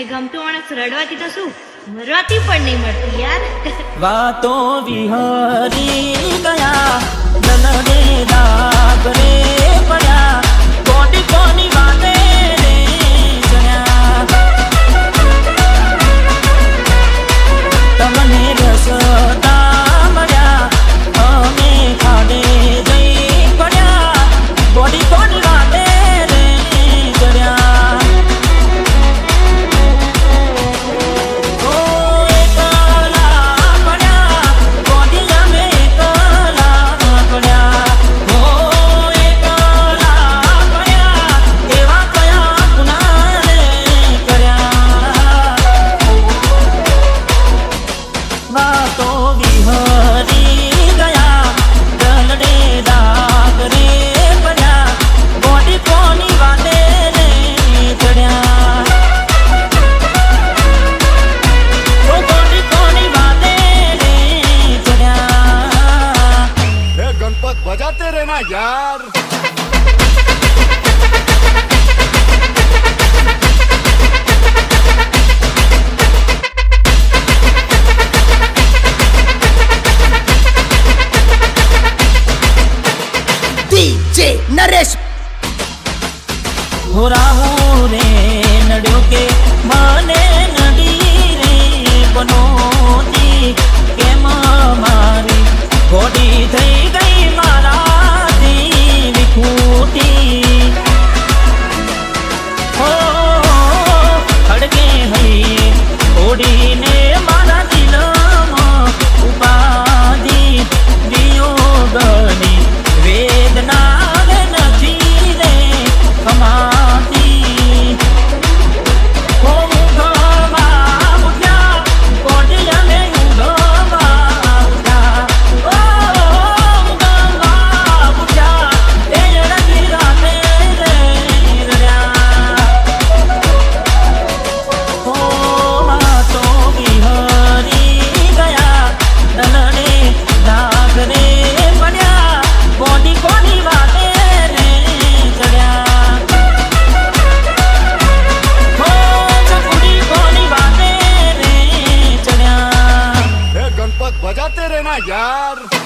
એ ગમતું માણસ રડવાથી તો શું મરવાથી પણ નહીં મળતું યાર. વાતો વિહરી ગયા દલડે દાગ રે પડ્યા કોટી કોની વાતે રે ચણ્યા તમને રસતા મળ્યા અમે ખાડે જઈ પડ્યા કોટી કોની વાતે રે ચણ્યા बजाते रहना यार. DJ नरेश हो राहू रे नड्यो के मने नडी रे बनोती के मारी गोडी થઈ ગઈ મારાથી વિખૂટી હો ખડકે હૈયે ઓડીને મારા દિલમાં ઉપાધી વિયોગની વેદના નથી રે કમાતી હો મુખમાં ઉઠ્યા કોડિયા મે ઉગમાં बजाते रहना यार.